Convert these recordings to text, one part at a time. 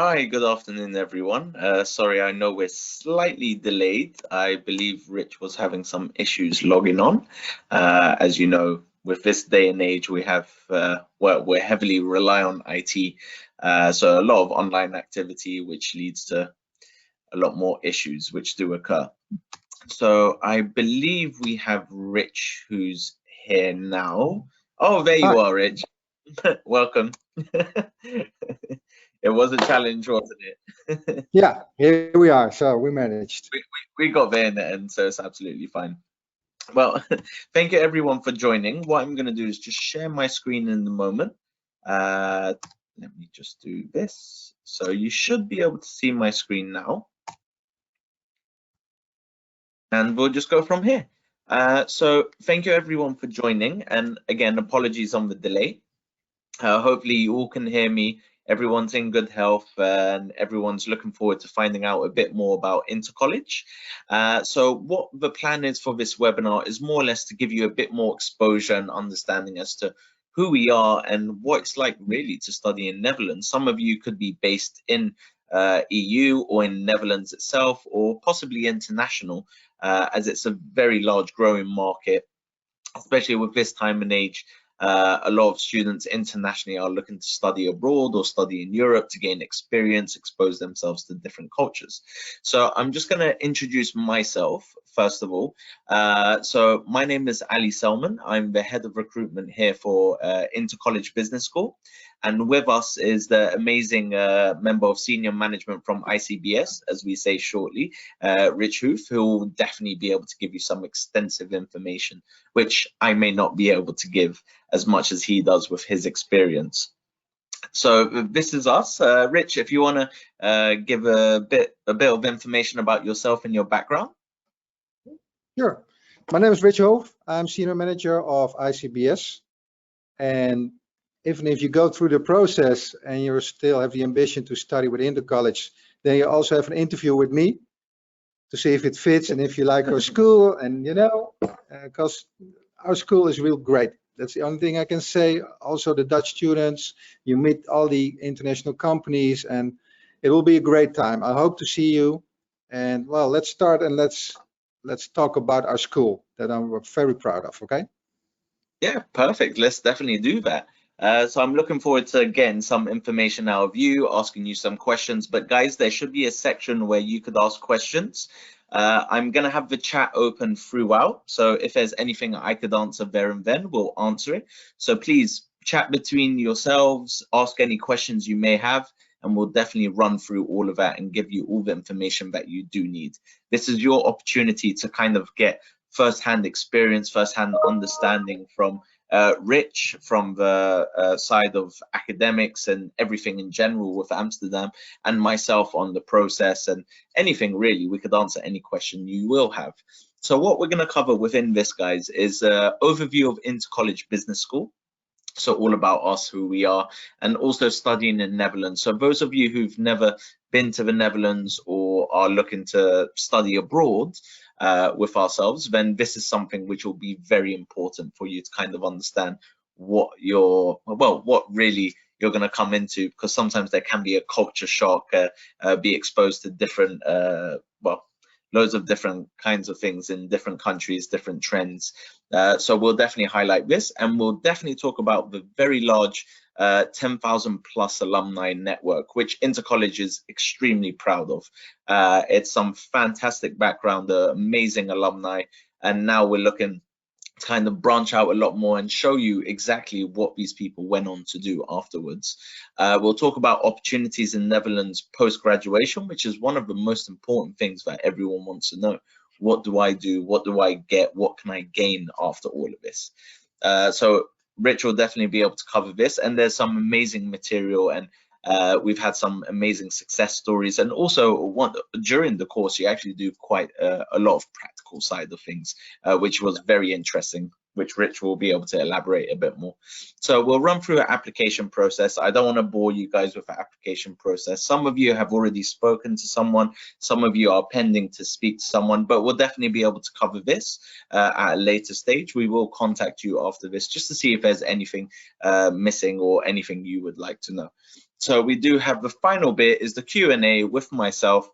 Hi, good afternoon, everyone. Sorry, I know we're slightly delayed. I believe Rich was having some issues logging on. As you know, with this day and age, we have, we're heavily rely on IT. So a lot of online activity, which leads to a lot more issues which do occur. So I believe we have Rich who's here now. Oh, there you Hi. are, Rich. Welcome. It was a challenge, wasn't it? Yeah, here we are. So we managed. We got there in the end, so it's absolutely fine. Well, thank you everyone for joining. What I'm going to do is just share my screen in the moment. Let me just do this. So you should be able to see my screen now. And we'll just go from here. So thank you everyone for joining. And again, apologies on the delay. Hopefully you all can hear me. Everyone's in good health and everyone's looking forward to finding out a bit more about InterCollege. So what the plan is for this webinar is more or less to give you a bit more exposure and understanding as to who we are and what it's like really to study in Netherlands. Some of you could be based in EU or in Netherlands itself, or possibly international, as it's a very large growing market, especially with this time and age. A lot of students internationally are looking to study abroad or study in Europe to gain experience, expose themselves to different cultures. So I'm just going to introduce myself first of all. So my name is Salman. I'm the head of recruitment here for InterCollege Business School. And with us is the amazing member of senior management from ICBS, as we say shortly, Rich Hooff, who will definitely be able to give you some extensive information, which I may not be able to give as much as he does with his experience. So this is us. Rich, if you want to give a bit of information about yourself and your background. Sure. My name is Rich Hooff. I'm senior manager of ICBS. And even if you go through the process and you still have the ambition to study within the college, then you also have an interview with me to see if it fits and if you like our school. And because our school is real great. That's the only thing I can say. Also the Dutch students, you meet all the international companies and it will be a great time. I hope to see you. And well, let's start and let's talk about our school that I'm very proud of, okay? Yeah, perfect. Let's definitely do that. So I'm looking forward to getting some information out of you, asking you some questions. But guys, there should be a section where you could ask questions. I'm going to have the chat open throughout. So if there's anything I could answer there and then, we'll answer it. So please chat between yourselves, ask any questions you may have, and we'll definitely run through all of that and give you all the information that you do need. This is your opportunity to kind of get first-hand experience, first-hand understanding from Rich, from the side of academics and everything in general with Amsterdam, and myself on the process and anything really. We could answer any question you will have. So what we're going to cover within this, guys, is an overview of InterCollege Business School. So all about us, who we are, and also studying in Netherlands. So those of you who've never been to the Netherlands or are looking to study abroad with ourselves, then this is something which will be very important for you to kind of understand what what really you're going to come into, because sometimes there can be a culture shock, be exposed to different loads of different kinds of things in different countries, different trends. So we'll definitely highlight this, and we'll definitely talk about the very large 10,000 plus alumni network, which InterCollege is extremely proud of. It's some fantastic background, amazing alumni, and now we're looking to kind of branch out a lot more and show you exactly what these people went on to do afterwards. We'll talk about opportunities in Netherlands post-graduation, which is one of the most important things that everyone wants to know. What do I do? What do I get? What can I gain after all of this? So Rich will definitely be able to cover this, and there's some amazing material, and we've had some amazing success stories, and also during the course you actually do quite a lot of practical side of things, which was very interesting, which Rich will be able to elaborate a bit more. So we'll run through an application process. I don't want to bore you guys with the application process. Some of you have already spoken to someone, some of you are pending to speak to someone, but we'll definitely be able to cover this at a later stage. We will contact you after this just to see if there's anything missing or anything you would like to know. So we do have the final bit is the Q&A with myself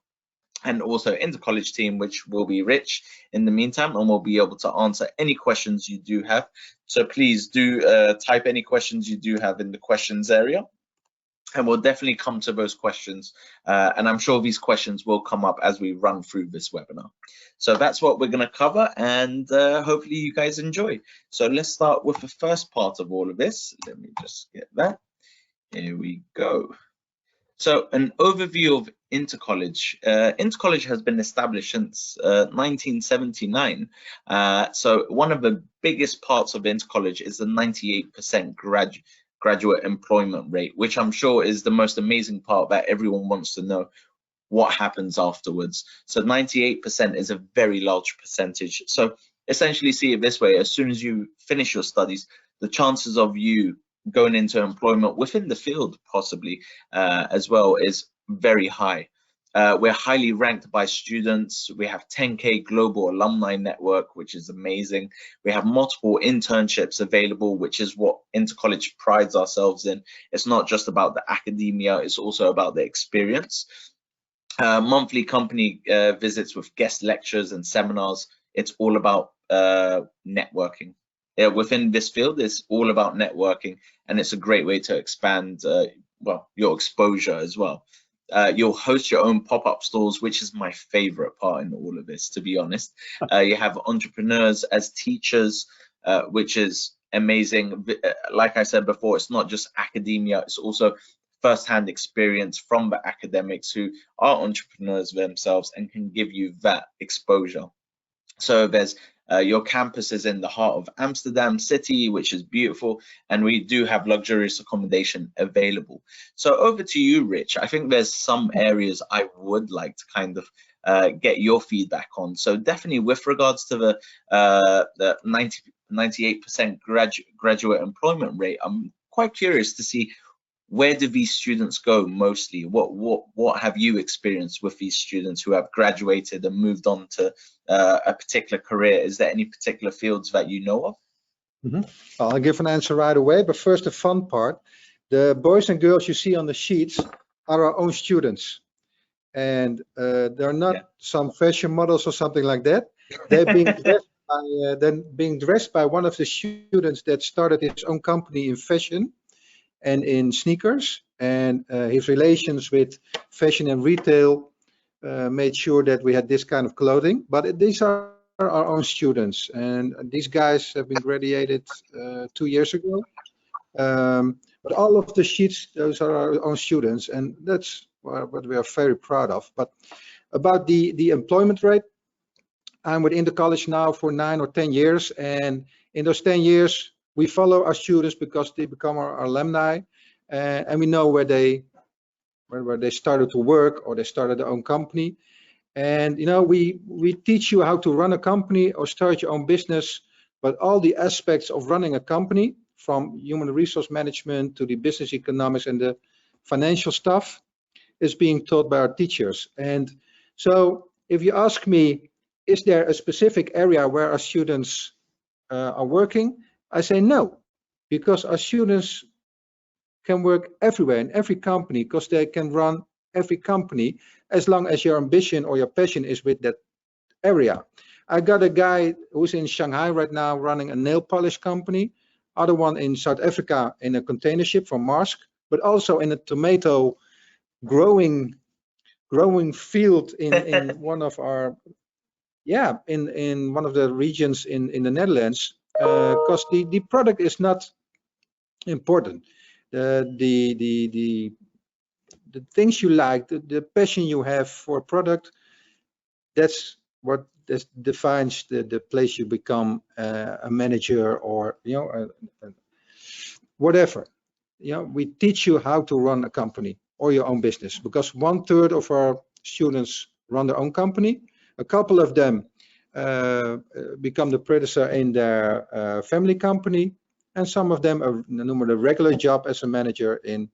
and also InterCollege team, which will be Rich in the meantime, and we'll be able to answer any questions you do have. So please do type any questions you do have in the questions area, and we'll definitely come to those questions. And I'm sure these questions will come up as we run through this webinar. So that's what we're going to cover, and hopefully you guys enjoy. So let's start with the first part of all of this. Let me just get that. Here we go. So an overview of InterCollege. InterCollege has been established since 1979. So one of the biggest parts of InterCollege is the 98% graduate employment rate, which I'm sure is the most amazing part that everyone wants to know what happens afterwards. So 98% is a very large percentage. So essentially see it this way: as soon as you finish your studies, the chances of you going into employment within the field possibly as well is very high. We're highly ranked by students. We have 10K global alumni network, which is amazing. We have multiple internships available, which is what InterCollege prides ourselves in. It's not just about the academia, it's also about the experience. Monthly company visits with guest lectures and seminars. It's all about networking. Within this field, it's all about networking, and it's a great way to expand well, your exposure as well. You'll host your own pop-up stores, which is my favorite part in all of this, to be honest. You have entrepreneurs as teachers, which is amazing. Like I said before, it's not just academia, it's also first-hand experience from the academics who are entrepreneurs themselves and can give you that exposure. So there's your campus is in the heart of Amsterdam city, which is beautiful, and we do have luxurious accommodation available. So over to you, Rich. I think there's some areas I would like to kind of get your feedback on. So definitely with regards to the 98% graduate employment rate, I'm quite curious to see, where do these students go mostly? What have you experienced with these students who have graduated and moved on to a particular career? Is there any particular fields that you know of? I'll give an answer right away, but first the fun part. The boys and girls you see on the sheets are our own students, and they're not some fashion models or something like that. They're being dressed by one of the students that started his own company in fashion and in sneakers, and his relations with fashion and retail made sure that we had this kind of clothing. But these are our own students, and these guys have been graduated 2 years ago. But all of the sheets, those are our own students, and that's what we are very proud of. But about the employment rate, I'm with InterCollege now for 9 or 10 years, and in those 10 years, we follow our students because they become our alumni, and we know where they started to work or they started their own company. And you know, we teach you how to run a company or start your own business, but all the aspects of running a company, from human resource management to the business economics and the financial stuff, is being taught by our teachers. And so if you ask me, is there a specific area where our students are working? I say no, because our students can work everywhere in every company, because they can run every company as long as your ambition or your passion is with that area. I got a guy who's in Shanghai right now running a nail polish company, other one in South Africa in a container ship from Maersk, but also in a tomato growing field in one of our in one of the regions in the Netherlands. Because the product is not important. The things you like, the passion you have for a product, that's what defines the place you become a manager, or you know, whatever. You know, we teach you how to run a company or your own business, because 1/3 of our students run their own company. A couple of them become the predecessor in their family company, and some of them are a regular job as a manager in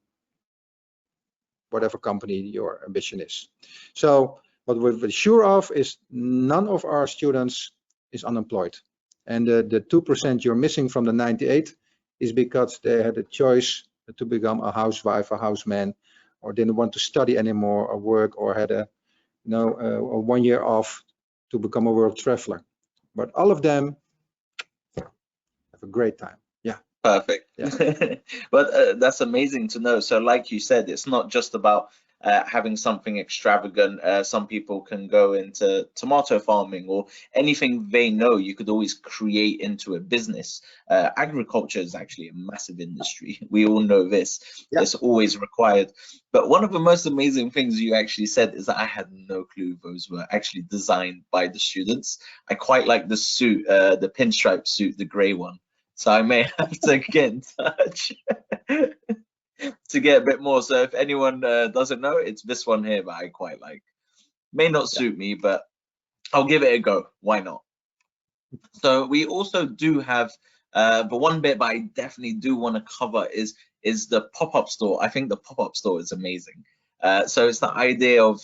whatever company your ambition is. So what we're sure of is none of our students is unemployed, and the 2% you're missing from the 98 is because they had a choice to become a housewife, a houseman, or didn't want to study anymore or work, or had a a 1 year off to become a world traveler. But all of them have a great time. Yeah. Perfect. Yeah. But that's amazing to know. So like you said, it's not just about having something extravagant. Some people can go into tomato farming or anything they know you could always create into a business. Agriculture is actually a massive industry. We all know this. Yeah. It's always required. But one of the most amazing things you actually said is that I had no clue those were actually designed by the students. I quite like the suit, the pinstripe suit, the gray one. So I may have to get in touch to get a bit more. So if anyone doesn't know, it's this one here that I quite like. May not suit me, but I'll give it a go. Why not? So we also do have the one bit that I definitely do want to cover is the pop-up store. I think the pop-up store is amazing. So it's the idea of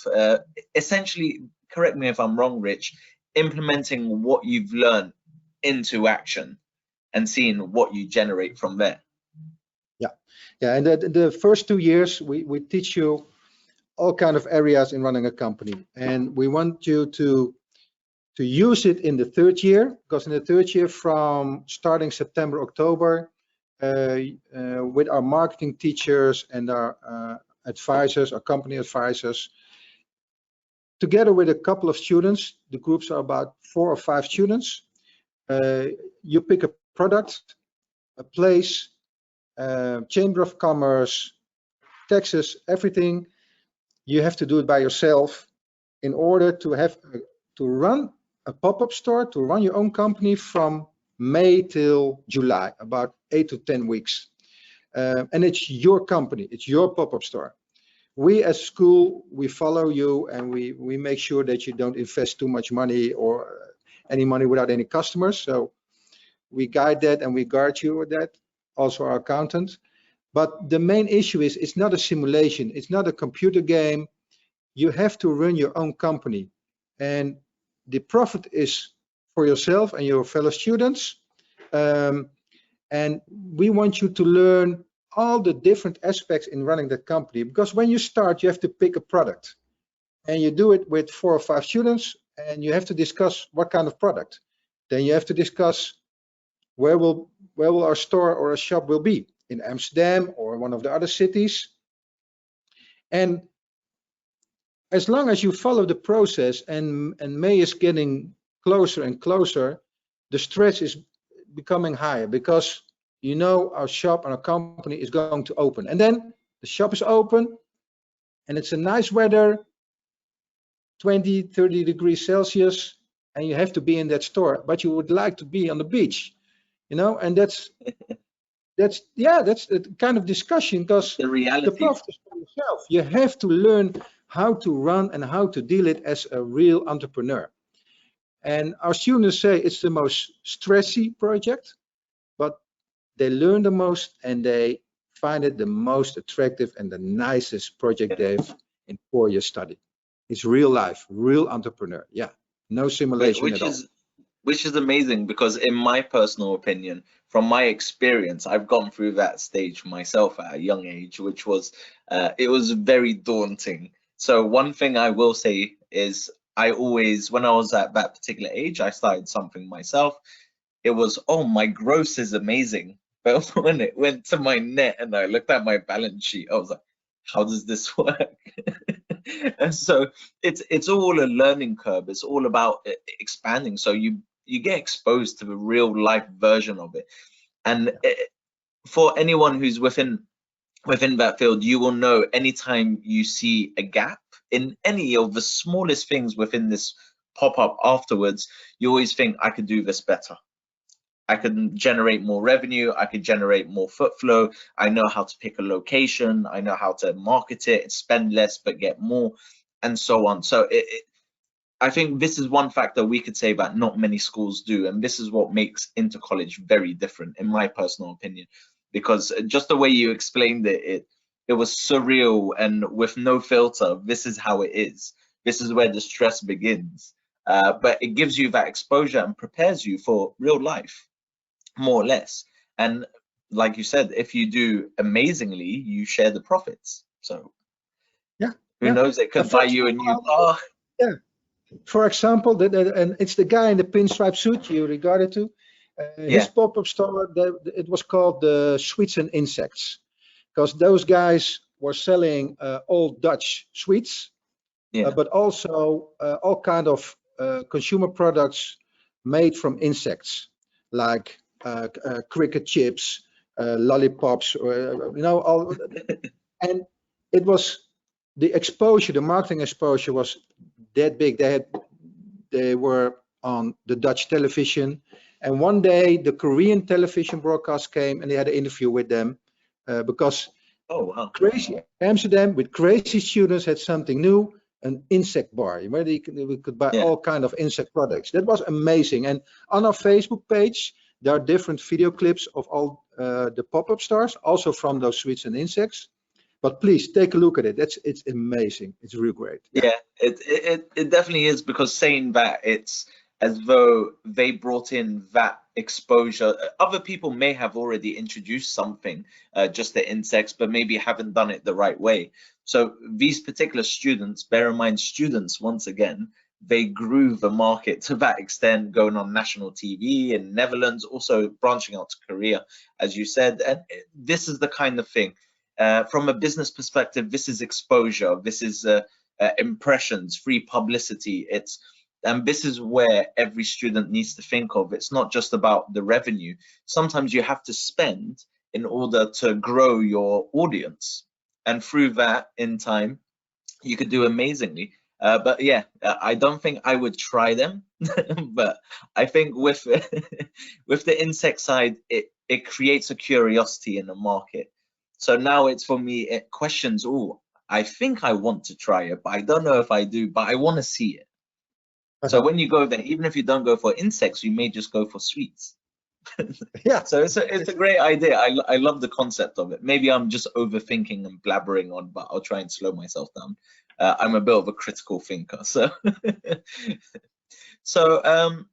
essentially, correct me if I'm wrong, Rich, implementing what you've learned into action and seeing what you generate from there. Yeah, and the first 2 years we teach you all kind of areas in running a company, and we want you to use it in the 3rd year, because in the 3rd year, from starting September, October, with our marketing teachers and our advisors, our company advisors, together with a couple of students, the groups are about 4 or 5 students, you pick a product, a place, Chamber of Commerce, taxes, everything. You have to do it by yourself in order to have to run a pop-up store, to run your own company from May till July, about 8 to 10 weeks. And it's your company, it's your pop-up store. We as school, we follow you, and we make sure that you don't invest too much money or any money without any customers. So we guide that and we guard you with that, also our accountant. But the main issue is it's not a simulation, it's not a computer game. You have to run your own company, and the profit is for yourself and your fellow students. And we want you to learn all the different aspects in running that company, because when you start, you have to pick a product, and you do it with 4 or 5 students, and you have to discuss what kind of product. Then you have to discuss where will our store or a shop will be, in Amsterdam or one of the other cities. And as long as you follow the process, and May is getting closer and closer, the stress is becoming higher, because you know our shop and our company is going to open. And then the shop is open, and it's a nice weather, 20, 30 degrees Celsius, and you have to be in that store, but you would like to be on the beach, and that's the kind of discussion, because The reality. the profit is for yourself. You have to learn how to run and how to deal it as a real entrepreneur. And our students say it's the most stressy project, but they learn the most and they find it the most attractive and the nicest project they've in 4 years study. It's real life, real entrepreneur. Yeah, no simulation at all. Which is amazing, because in my personal opinion, from my experience, I've gone through that stage myself at a young age, which was, it was very daunting. So one thing I will say is I always, when I was at that particular age, I started something myself. It was, oh, my gross is amazing. But when it went to my net and I looked at my balance sheet, I was like, how does this work? And so it's all a learning curve. It's all about expanding. So you get exposed to the real life version of it. And for anyone who's within that field, you will know anytime you see a gap in any of the smallest things within this pop-up afterwards, you always think, I could do this better. I could generate more revenue, I could generate more foot flow, I know how to pick a location, I know how to market it, spend less but get more, and so on. So I think this is one factor we could say that not many schools do, and this is what makes InterCollege very different, in my personal opinion, because just the way you explained it was surreal and with no filter. This is how it is. This is where the stress begins. But it gives you that exposure and prepares you for real life, more or less. And like you said, if you do amazingly, you share the profits. So Yeah, who knows, it could For buy you a new car. yeah, for example, and it's the guy in the pinstripe suit you regarded to. His Yeah, pop-up store, it was called the Sweets and Insects, because those guys were selling old Dutch sweets, yeah, but also all kind of consumer products made from insects, like cricket chips, lollipops, or all. And it was the exposure, the marketing exposure was that big. They were on the Dutch television, and one day the Korean television broadcast came, and they had an interview with them because oh wow, crazy Amsterdam with crazy students had something new, an insect bar where we could buy yeah. all kind of insect products. That was amazing. And on our Facebook page, there are different video clips of all the pop-up stores, also from those sweets and insects. But please take a look at it. It's amazing. It's real great. Yeah. Yeah, it definitely is, because saying that, it's as though they brought in that exposure. Other people may have already introduced something, just the insects, but maybe haven't done it the right way. So these particular students, bear in mind, students, once again, they grew the market to that extent, going on national TV in Netherlands, also branching out to Korea, as you said. And this is the kind of thing. From a business perspective, this is exposure. This is impressions, free publicity. And this is where every student needs to think of. It's not just about the revenue. Sometimes you have to spend in order to grow your audience, and through that, in time, you could do amazingly. But yeah, I don't think I would try them. But I think with with the insect side, it creates a curiosity in the market. So now it's, for me, it questions, oh, I think I want to try it, but I don't know if I do, but I want to see it. So when you go there, even if you don't go for insects, you may just go for sweets. Yeah. So it's a great idea. I love the concept of it. Maybe I'm just overthinking and blabbering on, but I'll try and slow myself down. I'm a bit of a critical thinker, so so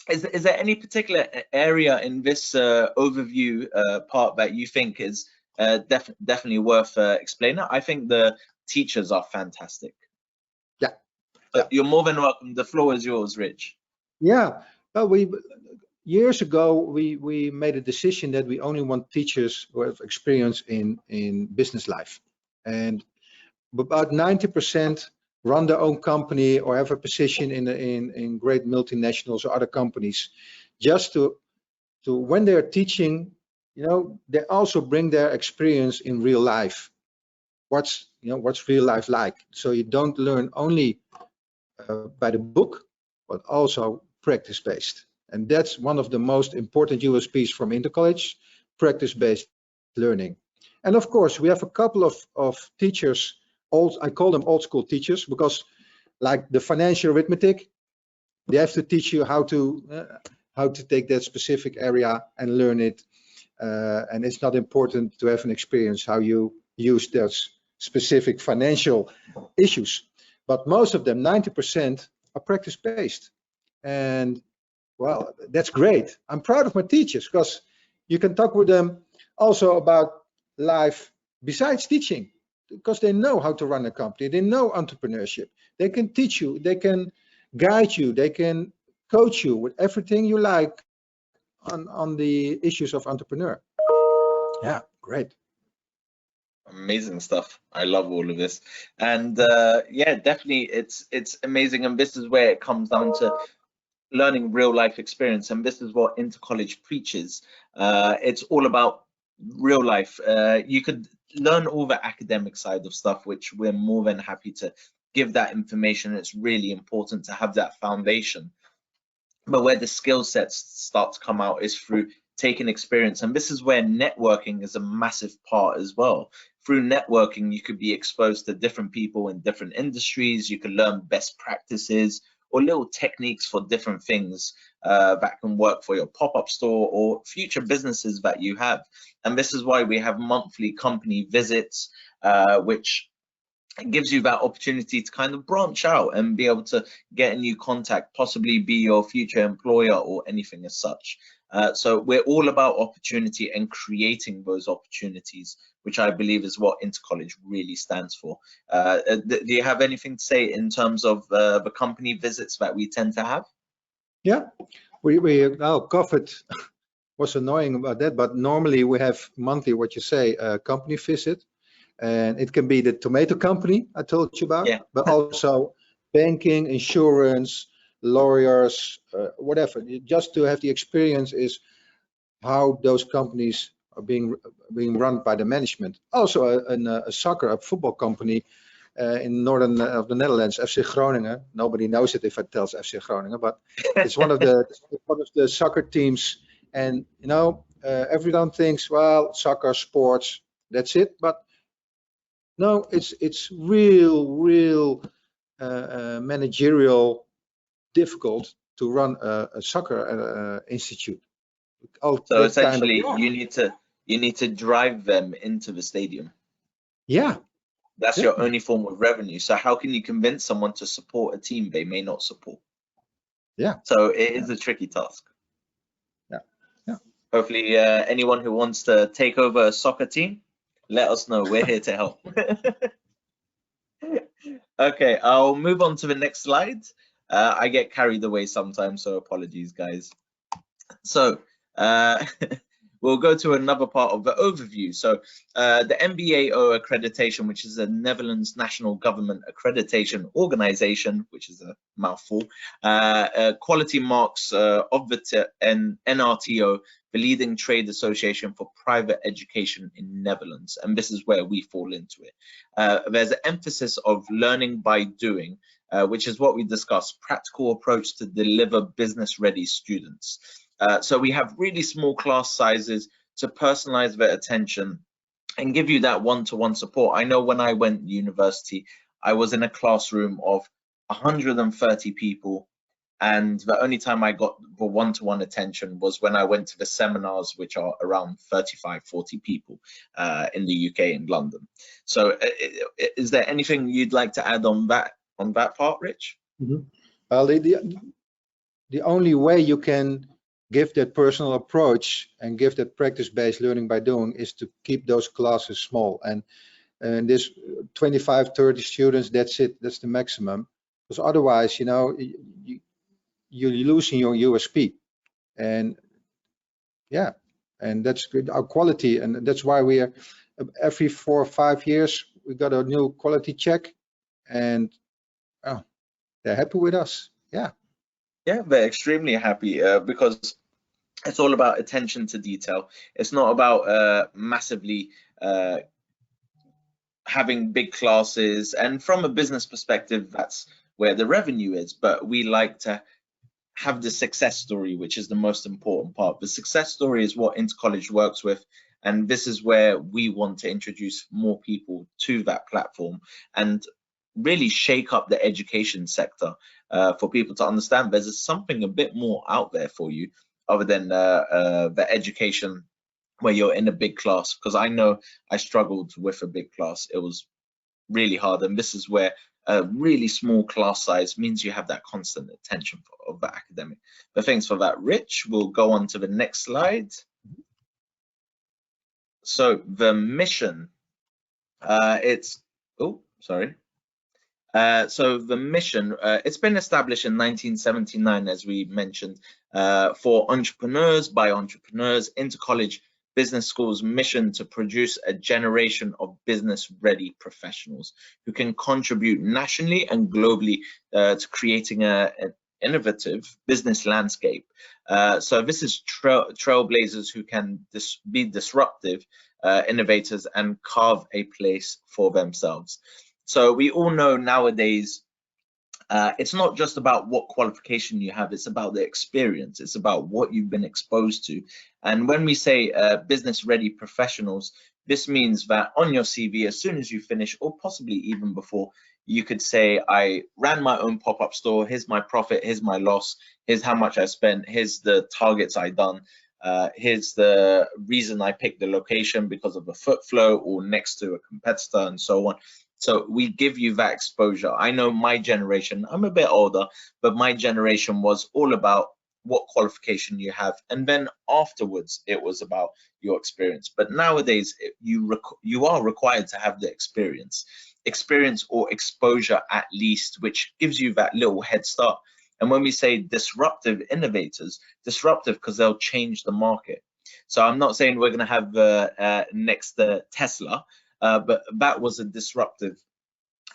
is there any particular area in this overview part that you think is definitely worth explaining? I think the teachers are fantastic. Yeah. But you're more than welcome. The floor is yours, Rich. Yeah. Well, years ago we made a decision that we only want teachers who have experience in business life, and about 90% run their own company or have a position in great multinationals or other companies, just to when they're teaching, they also bring their experience in real life. What's real life like? So you don't learn only by the book, but also practice-based. And that's one of the most important USPs from InterCollege, practice-based learning. And of course, we have a couple of teachers, I call them old school teachers, because like the financial arithmetic, they have to teach you how to take that specific area and learn it. And it's not important to have an experience how you use those specific financial issues. But most of them, 90%, are practice-based. And well, that's great. I'm proud of my teachers, because you can talk with them also about life besides teaching, because they know how to run a company. They know entrepreneurship. They can teach you. They can guide you. They can coach you with everything you like on the issues of entrepreneur. Yeah, great. Amazing stuff. I love all of this. And yeah, definitely it's amazing. And this is where it comes down to learning real life experience. And this is what InterCollege preaches. It's all about real life. You could learn all the academic side of stuff, which we're more than happy to give that information. It's really important to have that foundation. But where the skill sets start to come out is through taking experience. And this is where networking is a massive part as well. Through networking, you could be exposed to different people in different industries. You can learn best practices or little techniques for different things that can work for your pop-up store or future businesses that you have. And this is why we have monthly company visits, which gives you that opportunity to kind of branch out and be able to get a new contact, possibly be your future employer or anything as such. So we're all about opportunity and creating those opportunities, which I believe is what InterCollege really stands for. Do you have anything to say in terms of the company visits that we tend to have? Yeah, we now COVID was annoying about that, but normally we have monthly, what you say, a company visit, and it can be the tomato company I told you about, Yeah. but also banking, insurance, lawyers, whatever. Just to have the experience is how those companies are being run by the management. Also a soccer, a football company in northern of the Netherlands, FC Groningen. Nobody knows it if I tell FC Groningen, but it's one of the soccer teams. And you know, everyone thinks, well, soccer, sports, that's it. But no, it's real managerial difficult to run a soccer institute. So essentially, you need to drive them into the stadium. Yeah. That's your only form of revenue. So how can you convince someone to support a team they may not support? Yeah. So it is a tricky task. Yeah. Hopefully, anyone who wants to take over a soccer team, let us know. We're here to help. Okay, I'll move on to the next slide. I get carried away sometimes, so apologies, guys. So we'll go to another part of the overview. So the MBAO accreditation, which is the Netherlands National Government Accreditation Organization, which is a mouthful, quality marks of the NRTO, the leading trade association for private education in Netherlands, and this is where we fall into it. There's an emphasis of learning by doing, which is what we discussed, practical approach to deliver business-ready students. So we have really small class sizes to personalize their attention and give you that one-to-one support. I know when I went to university, I was in a classroom of 130 people, and the only time I got the one-to-one attention was when I went to the seminars, which are around 35, 40 people in the UK in London. So is there anything you'd like to add on that part, Rich? Mm-hmm. Well, the only way you can give that personal approach and give that practice-based learning by doing is to keep those classes small. And this 25, 30 students, that's it, that's the maximum. Because otherwise, you know, you're losing your USP. And yeah, and that's good, our quality. And that's why we are every 4 or 5 years, we got a new quality check, and they're happy with us. Yeah. Yeah, they're extremely happy because it's all about attention to detail. It's not about massively having big classes. And from a business perspective, that's where the revenue is. But we like to have the success story, which is the most important part. The success story is what InterCollege works with. And this is where we want to introduce more people to that platform and really shake up the education sector for people to understand there's something a bit more out there for you other than the education where you're in a big class. Because I know I struggled with a big class. It was really hard, and this is where a really small class size means you have that constant attention of the academic. But thanks for that, Rich. We'll go on to the next slide. So the mission, so the mission, it's been established in 1979, as we mentioned, for entrepreneurs by entrepreneurs. InterCollege Business School's mission to produce a generation of business-ready professionals who can contribute nationally and globally to creating an innovative business landscape. So this is trailblazers who can be disruptive innovators and carve a place for themselves. So we all know nowadays, it's not just about what qualification you have, it's about the experience, it's about what you've been exposed to. And when we say business ready professionals, this means that on your CV, as soon as you finish, or possibly even before, you could say, I ran my own pop-up store, here's my profit, here's my loss, here's how much I spent, here's the targets I done, here's the reason I picked the location because of the foot flow or next to a competitor and so on. So we give you that exposure. I know my generation, I'm a bit older, but my generation was all about what qualification you have, and then afterwards it was about your experience. But nowadays you are required to have the experience or exposure at least, which gives you that little head start. And when we say disruptive innovators, disruptive because they'll change the market. So I'm not saying we're going to have next Tesla, but that was a disruptive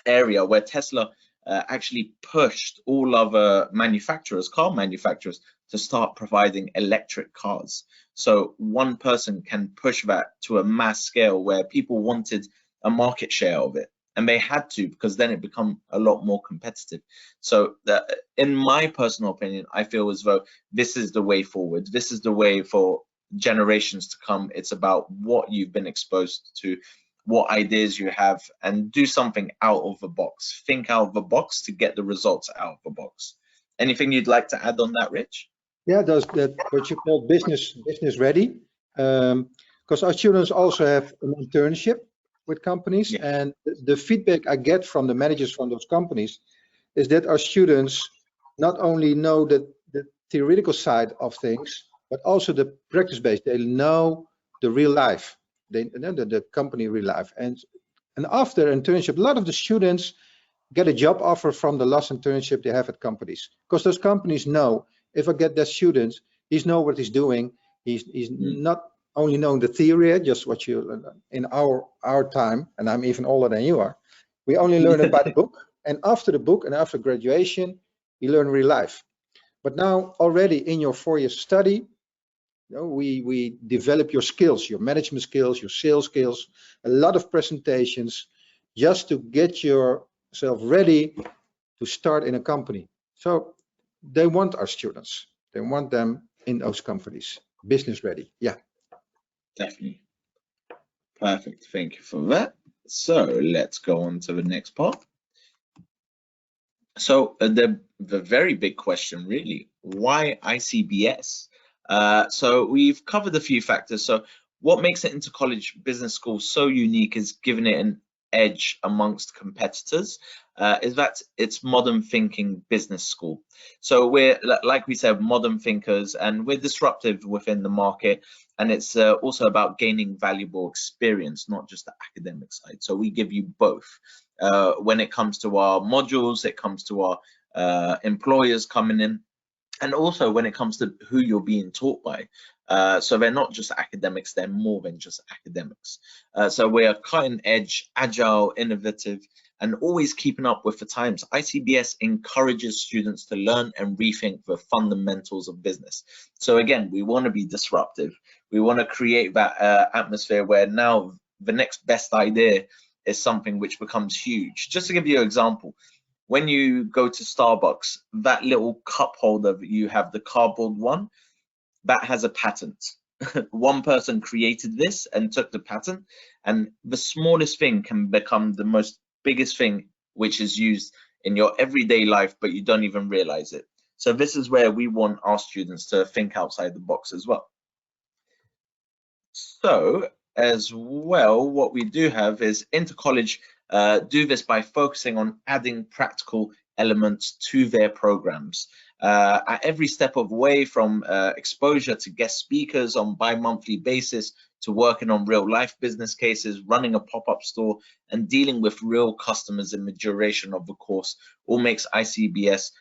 area where Tesla actually pushed all other manufacturers, car manufacturers, to start providing electric cars. So one person can push that to a mass scale where people wanted a market share of it, and they had to, because then it become a lot more competitive. So in my personal opinion, I feel as though this is the way forward. This is the way for generations to come. It's about what you've been exposed to, what ideas you have, and do something out of the box. Think out of the box to get the results out of the box. Anything you'd like to add on that, Rich? Yeah, that what you call business ready, because our students also have an internship with companies, Yeah. and the feedback I get from the managers from those companies is that our students not only know the theoretical side of things, but also the practice base. They know the real life, the company real life, and after internship, a lot of the students get a job offer from the last internship they have at companies, because those companies know, if I get that student, he's know what he's doing. He's not only knowing the theory, just what you in our time, and I'm even older than you are. We only learn it by the book, and after the book and after graduation, you learn real life. But now already in your 4 years study, you know, we develop your skills, your management skills, your sales skills, a lot of presentations, just to get yourself ready to start in a company. So they want our students. They want them in those companies, business ready. Yeah. Definitely. Perfect. Thank you for that. So let's go on to the next part. So the very big question, really, why ICBS? So we've covered a few factors. So what makes it InterCollege Business School so unique is giving it an edge amongst competitors, is that it's modern thinking business school. So we're, like we said, modern thinkers, and we're disruptive within the market, and it's also about gaining valuable experience, not just the academic side. So we give you both. When it comes to our modules, it comes to our employers coming in, and also when it comes to who you're being taught by. So they're not just academics, they're more than just academics. So we're cutting edge, agile, innovative, and always keeping up with the times. ICBS encourages students to learn and rethink the fundamentals of business. So again, we want to be disruptive. We want to create that atmosphere where now the next best idea is something which becomes huge. Just to give you an example, when you go to Starbucks, that little cup holder you have, the cardboard one, that has a patent. One person created this and took the patent, and the smallest thing can become the most biggest thing which is used in your everyday life, but you don't even realize it. So this is where we want our students to think outside the box as well. So as well, what we do have is InterCollege do this by focusing on adding practical elements to their programs. At every step of the way, from exposure to guest speakers on bi-monthly basis, to working on real life business cases, running a pop-up store, and dealing with real customers in the duration of the course, all makes ICBS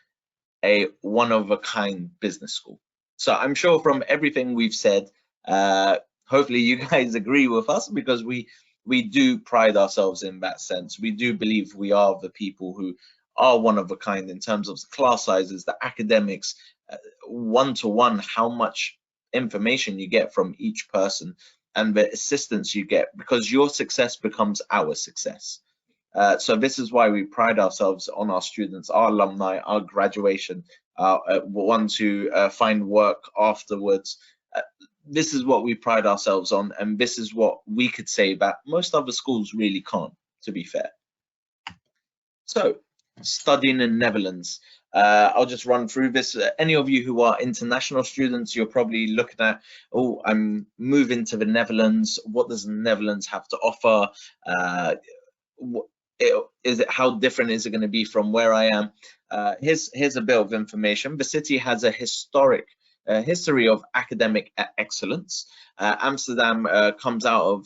a one-of-a-kind business school. So I'm sure from everything we've said, hopefully you guys agree with us, because we do pride ourselves in that sense. We do believe we are the people who are one of a kind in terms of the class sizes, the academics, one-to-one, how much information you get from each person, and the assistance you get, because your success becomes our success. So this is why we pride ourselves on our students, our alumni, our graduation, ones who find work afterwards. This is what we pride ourselves on, and this is what we could say that most other schools really can't, to be fair. So studying in Netherlands, I'll just run through this. Any of you who are international students, you're probably looking at, oh, I'm moving to the Netherlands. What does the Netherlands have to offer? How different is it going to be from where I am? Here's a bit of information. The city has a historic history of academic excellence. Amsterdam comes out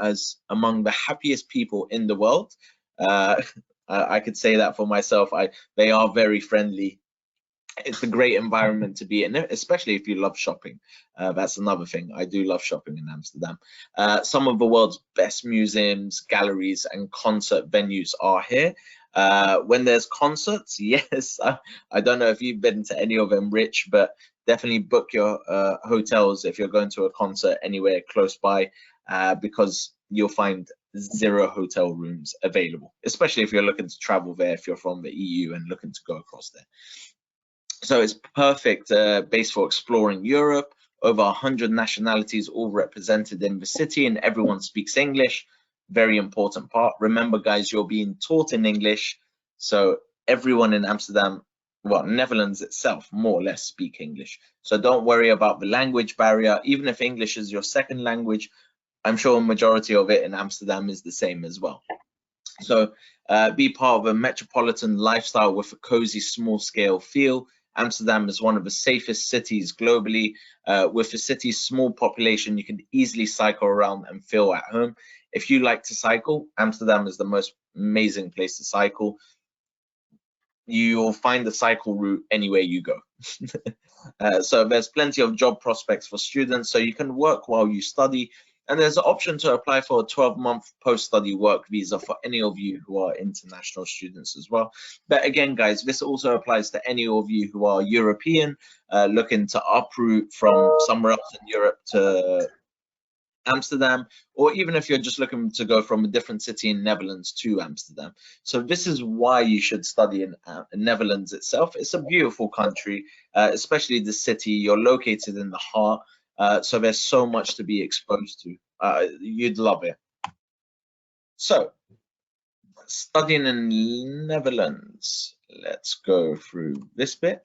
as among the happiest people in the world. I could say that for myself. They are very friendly. It's a great environment to be in, especially if you love shopping. That's another thing. I do love shopping in Amsterdam. Some of the world's best museums, galleries, and concert venues are here. When there's concerts, yes, I don't know if you've been to any of them, Rich, but definitely book your hotels if you're going to a concert anywhere close by, because you'll find 0 hotel rooms available, especially if you're looking to travel there, if you're from the EU and looking to go across there. So it's perfect base for exploring Europe. Over 100 nationalities all represented in the city, and everyone speaks English. Very important part. Remember, guys, you're being taught in English. So everyone in Amsterdam, well, Netherlands itself, more or less speak English. So don't worry about the language barrier. Even if English is your second language, I'm sure a majority of it in Amsterdam is the same as well. So be part of a metropolitan lifestyle with a cozy, small-scale feel. Amsterdam is one of the safest cities globally. With the city's small population, you can easily cycle around and feel at home. If you like to cycle, Amsterdam is the most amazing place to cycle. You'll find the cycle route anywhere you go. So there's plenty of job prospects for students, so you can work while you study. And there's an option to apply for a 12-month post-study work visa for any of you who are international students as well. But again, guys, this also applies to any of you who are European, looking to uproot from somewhere else in Europe to Amsterdam, or even if you're just looking to go from a different city in Netherlands to Amsterdam. So this is why you should study in Netherlands itself. It's a beautiful country, especially the city. You're located in the heart. So there's so much to be exposed to. You'd love it. So, studying in Netherlands. Let's go through this bit.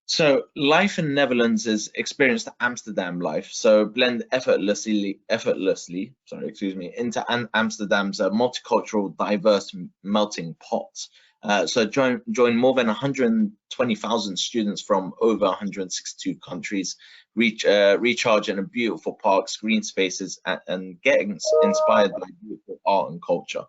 So, life in Netherlands is experienced Amsterdam life. So, blend effortlessly, into Amsterdam's multicultural, diverse melting pot. So join more than 120,000 students from over 162 countries, recharge in a beautiful parks, green spaces, and getting inspired by beautiful art and culture.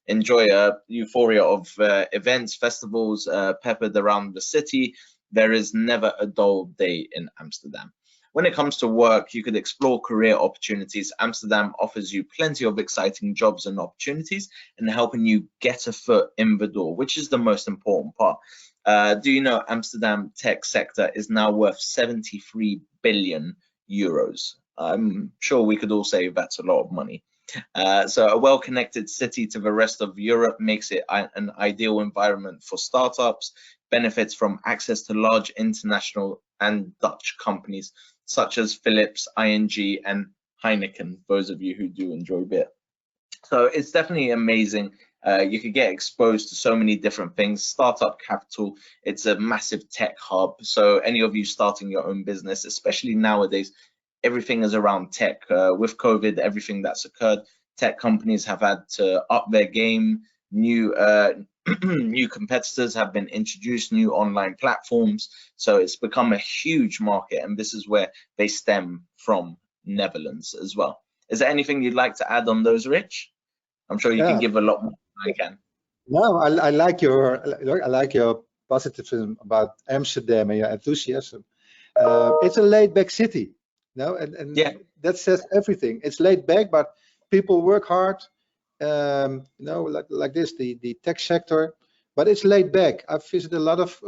Enjoy a euphoria of events, festivals peppered around the city. There is never a dull day in Amsterdam. When it comes to work, you could explore career opportunities. Amsterdam offers you plenty of exciting jobs and opportunities and helping you get a foot in the door, which is the most important part. Do you know Amsterdam tech sector is now worth 73 billion euros? I'm sure we could all say that's a lot of money. So a well-connected city to the rest of Europe makes it an ideal environment for startups, benefits from access to large international and Dutch companies such as Philips, ING, and Heineken, those of you who do enjoy beer. So it's definitely amazing. You could get exposed to so many different things. Startup capital, it's a massive tech hub. So any of you starting your own business, especially nowadays, everything is around tech. With COVID, everything that's occurred, tech companies have had to up their game. New new competitors have been introduced, new online platforms. So it's become a huge market, and this is where they stem from Netherlands as well. Is there anything you'd like to add on those, Rich? I'm sure you can give a lot more than I can. No, I like your positivism about Amsterdam and your enthusiasm. It's a laid-back city, and yeah, that says everything. It's laid back, but people work hard. Like this, the tech sector, but it's laid back. I've visited a lot of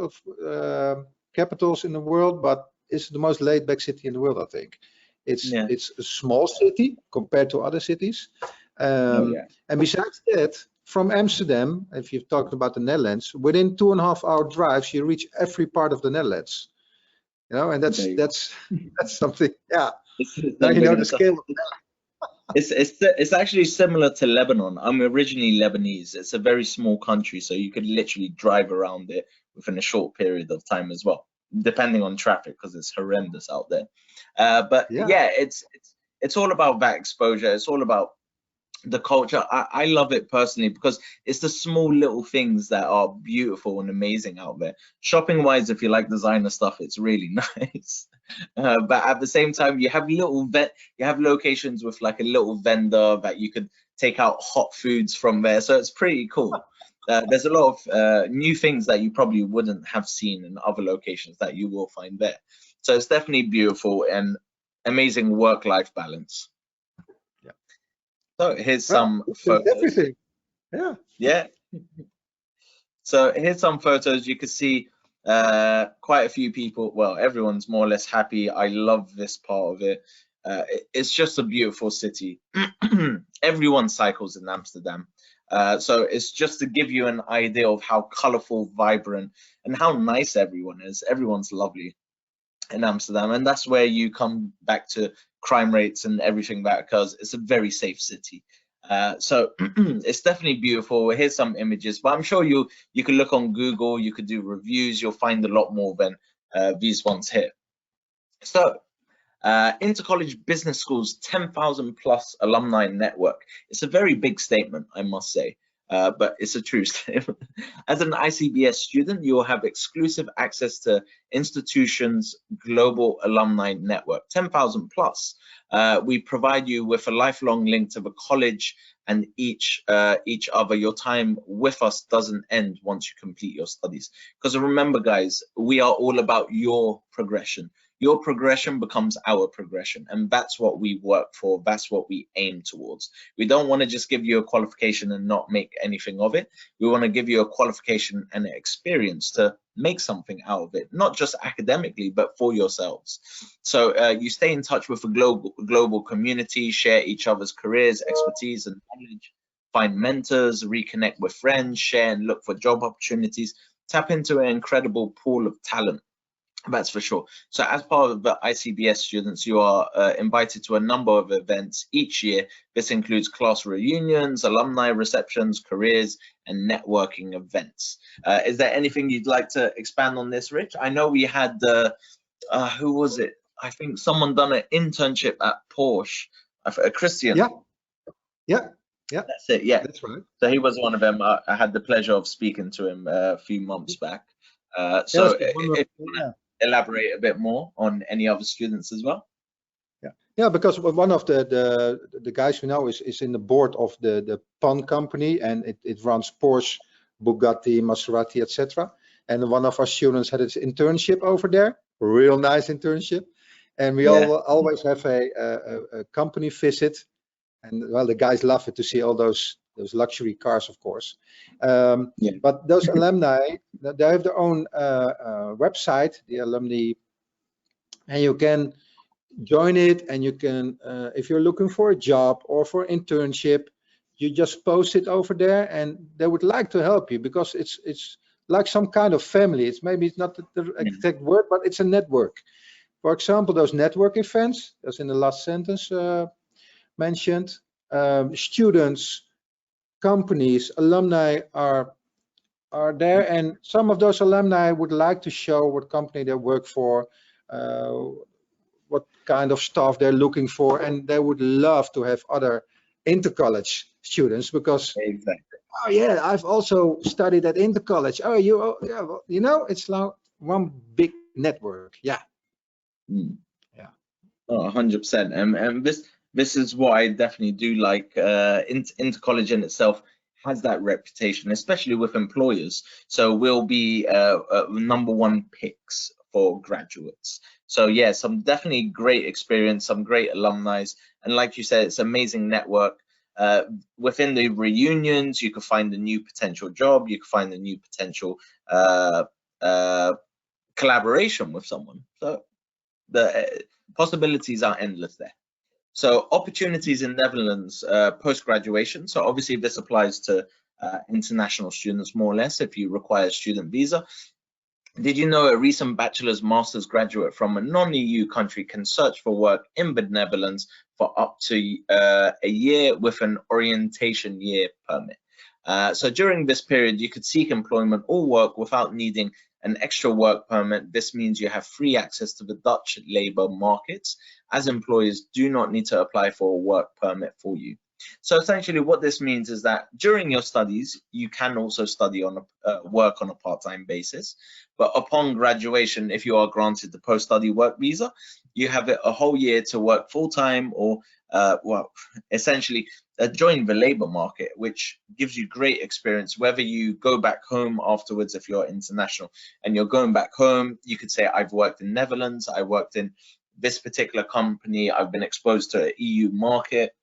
capitals in the world, but it's the most laid back city in the world, I think. It's a small city compared to other cities. And besides that, from Amsterdam, if you've talked about the Netherlands, within 2.5 hour drives, you reach every part of the Netherlands. And that's something. Yeah. Now you know the scale of that. It's actually similar to Lebanon. I'm originally Lebanese. It's a very small country, so you could literally drive around it within a short period of time as well, depending on traffic, because it's horrendous out there. But yeah, it's all about that exposure. It's all about the culture, I love it personally because it's the small little things that are beautiful and amazing out there. Shopping wise, if you like designer stuff, it's really nice. But at the same time, you have you have locations with like a little vendor that you could take out hot foods from there, so it's pretty cool. There's a lot of new things that you probably wouldn't have seen in other locations that you will find there. So it's definitely beautiful and amazing work-life balance. So here's some photos. Everything. Yeah. Yeah. So here's some photos. You can see quite a few people. Well, everyone's more or less happy. I love this part of it. It's just a beautiful city. Everyone cycles in Amsterdam. So it's just to give you an idea of how colorful, vibrant, and how nice everyone is. Everyone's lovely in Amsterdam, and that's where you come back to crime rates and everything that occurs. It's a very safe city. So it's definitely beautiful. Here's some images, but I'm sure you can look on Google, you could do reviews, you'll find a lot more than these ones here. So InterCollege Business School's 10,000 plus alumni network. It's a very big statement, I must say. But it's a true statement. As an ICBS student, you will have exclusive access to institutions' global alumni network, 10,000 plus. We provide you with a lifelong link to the college and each other. Your time with us doesn't end once you complete your studies. Because remember, guys, we are all about your progression. Your progression becomes our progression, and that's what we work for. That's what we aim towards. We don't want to just give you a qualification and not make anything of it. We want to give you a qualification and an experience to make something out of it, not just academically, but for yourselves. So you stay in touch with a global community, share each other's careers, expertise, and knowledge, find mentors, reconnect with friends, share and look for job opportunities, tap into an incredible pool of talent. That's for sure. So as part of the ICBS students, you are invited to a number of events each year. This includes class reunions, alumni receptions, careers, and networking events. Is there anything you'd like to expand on this, Rich? I know we had, who was it? I think someone done an internship at Porsche, a Christian. Yeah. That's it, yeah. That's right. So he was one of them. I had the pleasure of speaking to him a few months back. Elaborate a bit more on any other students as well? Yeah, because one of the guys we know is in the board of the PAN company, and it runs Porsche, Bugatti, Maserati, etc. And one of our students had his internship over there, real nice internship. And we always have a company visit, and well, the guys love it to see all those luxury cars, of course. But those alumni, they have their own website, the alumni, and you can join it, and you can, if you're looking for a job or for internship, you just post it over there, and they would like to help you, because it's like some kind of family. It's not the exact word, but it's a network. For example, those network events, as in the last sentence mentioned, students, companies, alumni are there, and some of those alumni would like to show what company they work for, what kind of staff they're looking for, and they would love to have other InterCollege students, because oh yeah, I've also studied at InterCollege. Oh, yeah, well, you know, it's like one big network. Yeah. Yeah. Oh, 100%. And this is what I definitely do like. InterCollege in itself has that reputation, especially with employers. So we'll be #1 picks for graduates. So yeah, some definitely great experience, some great alumni, and like you said, it's an amazing network. Within the reunions, you can find a new potential job, you can find a new potential collaboration with someone. So the possibilities are endless there. So opportunities in Netherlands post-graduation. So obviously this applies to international students more or less if you require a student visa. Did you know a recent bachelor's master's graduate from a non-EU country can search for work in the Netherlands for up to a year with an orientation year permit? So during this period, you could seek employment or work without needing an extra work permit. This means you have free access to the Dutch labour markets, as employers do not need to apply for a work permit for you. So essentially what this means is that during your studies, you can also study on work on a part-time basis. But upon graduation, if you are granted the post-study work visa, you have a whole year to work full-time or, well, essentially join the labor market, which gives you great experience. Whether you go back home afterwards, if you're international and you're going back home, you could say, I've worked in Netherlands, I worked in this particular company, I've been exposed to an EU market.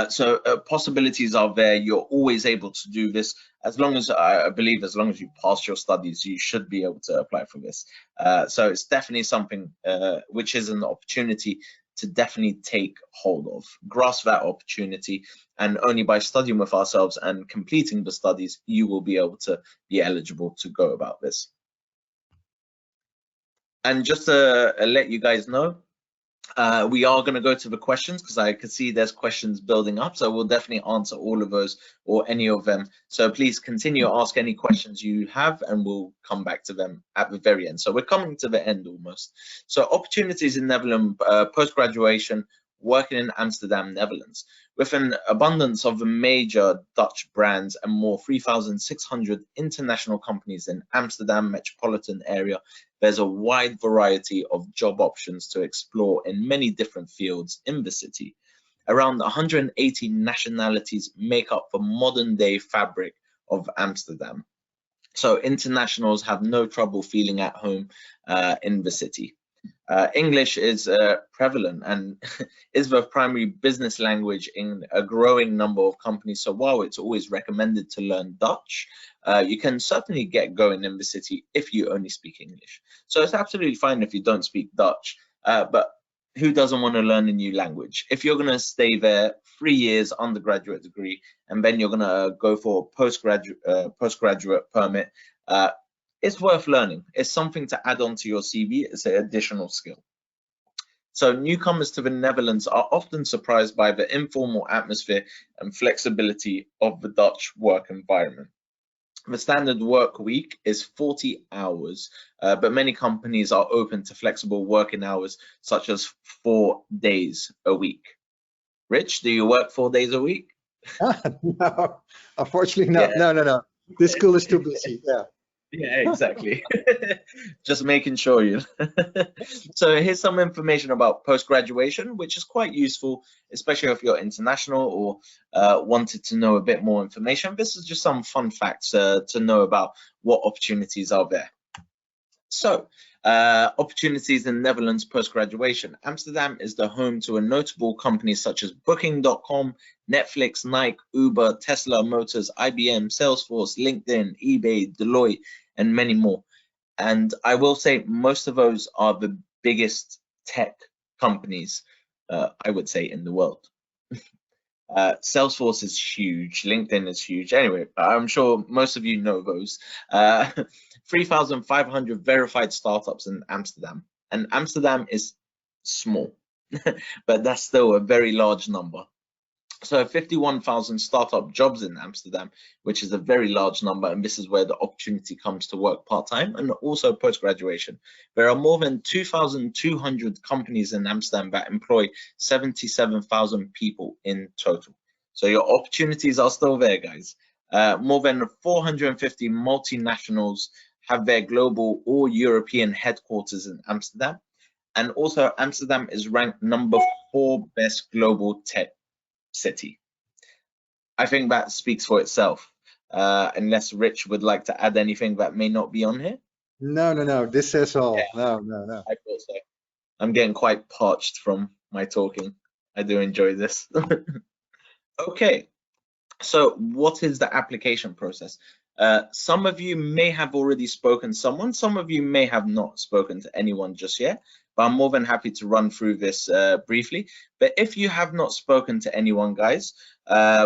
So possibilities are there. You're always able to do this as long as, I believe, as long as you pass your studies, you should be able to apply for this. So it's definitely something which is an opportunity to definitely take hold of, grasp that opportunity, and only by studying with ourselves and completing the studies, you will be able to be eligible to go about this. And just to let you guys know, we are going to go to the questions because I could see there's questions building up, so we'll definitely answer all of those or any of them. So please continue to ask any questions you have and we'll come back to them at the very end. So we're coming to the end almost. So opportunities in Netherlands, post-graduation, working in Amsterdam, Netherlands. With an abundance of the major Dutch brands and more 3,600 international companies in Amsterdam metropolitan area, there's a wide variety of job options to explore in many different fields in the city. Around 180 nationalities make up the modern day fabric of Amsterdam. So internationals have no trouble feeling at home in the city. English is prevalent and is the primary business language in a growing number of companies. So while it's always recommended to learn Dutch, you can certainly get going in the city if you only speak English. So it's absolutely fine if you don't speak Dutch, but who doesn't want to learn a new language? If you're going to stay there 3 years undergraduate degree and then you're going to go for a postgraduate permit, it's worth learning. It's something to add on to your CV. It's an additional skill. So newcomers to the Netherlands are often surprised by the informal atmosphere and flexibility of the Dutch work environment. The standard work week is 40 hours, but many companies are open to flexible working hours, such as 4 days a week. Rich, do you work 4 days a week? No, unfortunately not. Yeah. No. This school is too busy. Yeah. Yeah, exactly. Just making sure you. So here's some information about post-graduation, which is quite useful, especially if you're international or wanted to know a bit more information. This is just some fun facts to know about what opportunities are there. So opportunities in Netherlands post-graduation. Amsterdam is the home to a notable companies such as Booking.com, Netflix, Nike, Uber, Tesla Motors, IBM, Salesforce, LinkedIn, eBay, Deloitte, and many more. And I will say most of those are the biggest tech companies, I would say, in the world. Salesforce is huge, LinkedIn is huge. Anyway, I'm sure most of you know those. 3,500 verified startups in Amsterdam. And Amsterdam is small, but that's still a very large number. So 51,000 startup jobs in Amsterdam, which is a very large number, and this is where the opportunity comes to work part-time and also post-graduation. There are more than 2,200 companies in Amsterdam that employ 77,000 people in total. So your opportunities are still there, guys. More than 450 multinationals have their global or European headquarters in Amsterdam. And also Amsterdam is ranked number 4 best global tech city. I think that speaks for itself, unless Rich would like to add anything that may not be on here. No, this says all. Yeah. No. I thought so. I'm getting quite parched from my talking. I do enjoy this. Okay, so what is the application process? Some of you may have already spoken to someone, some of you may have not spoken to anyone just yet, but I'm more than happy to run through this briefly. But if you have not spoken to anyone, guys,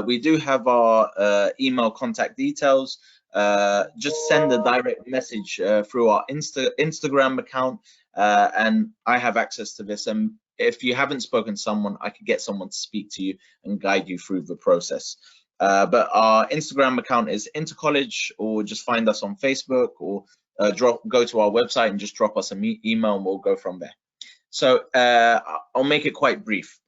we do have our email contact details. Just send a direct message through our Instagram account, and I have access to this. And if you haven't spoken to someone, I could get someone to speak to you and guide you through the process. But our Instagram account is InterCollege, or just find us on Facebook, or go to our website and just drop us an email and we'll go from there. So I'll make it quite brief.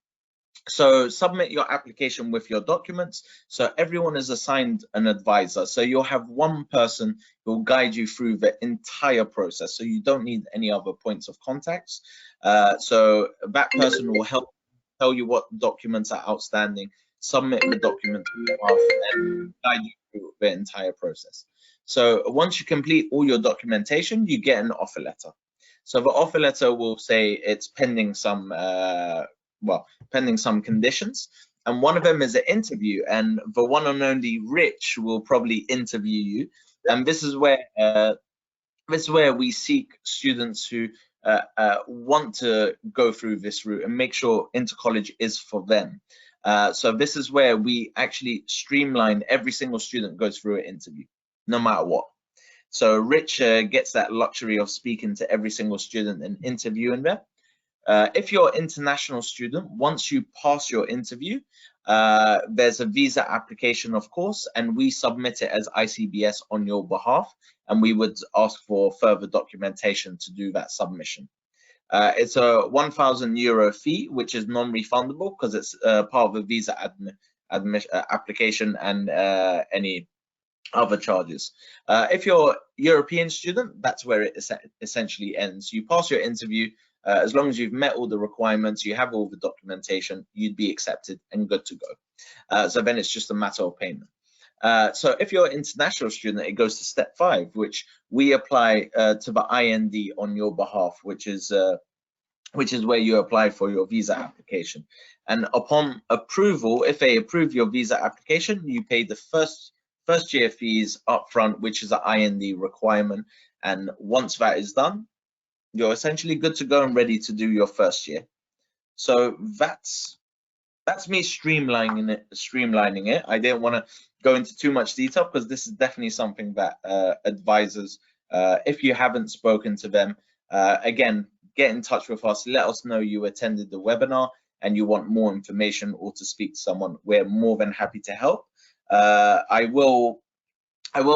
So submit your application with your documents. So everyone is assigned an advisor. So you'll have one person who will guide you through the entire process. So you don't need any other points of contacts. So that person will help tell you what documents are outstanding, submit the document and guide you through the entire process. So once you complete all your documentation, you get an offer letter. So the offer letter will say it's pending some pending some conditions, and one of them is an interview, and the one and only Rich will probably interview you. And this is where we seek students who want to go through this route and make sure InterCollege is for them. So this is where we actually streamline every single student goes through an interview, no matter what. So Rich gets that luxury of speaking to every single student and interviewing them. If you're an international student, once you pass your interview, there's a visa application, of course, and we submit it as ICBS on your behalf, and we would ask for further documentation to do that submission. It's a €1,000 fee, which is non-refundable because it's part of the visa application and any other charges. If you're a European student, that's where it essentially ends. You pass your interview, as long as you've met all the requirements, you have all the documentation, you'd be accepted and good to go. So then it's just a matter of payment. So if you're an international student, it goes to step 5, which we apply to the IND on your behalf, which is where you apply for your visa application. And upon approval, if they approve your visa application, you pay the first year fees upfront, which is an IND requirement. And once that is done, you're essentially good to go and ready to do your first year. So that's me streamlining it. I didn't want to go into too much detail because this is definitely something that advisors, if you haven't spoken to them, again, get in touch with us. Let us know you attended the webinar and you want more information or to speak to someone. We're more than happy to help. I will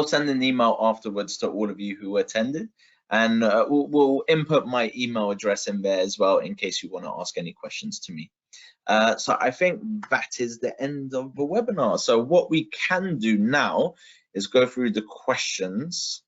send an email afterwards to all of you who attended, and we'll input my email address in there as well in case you want to ask any questions to me. So I think that is the end of the webinar. So what we can do now is go through the questions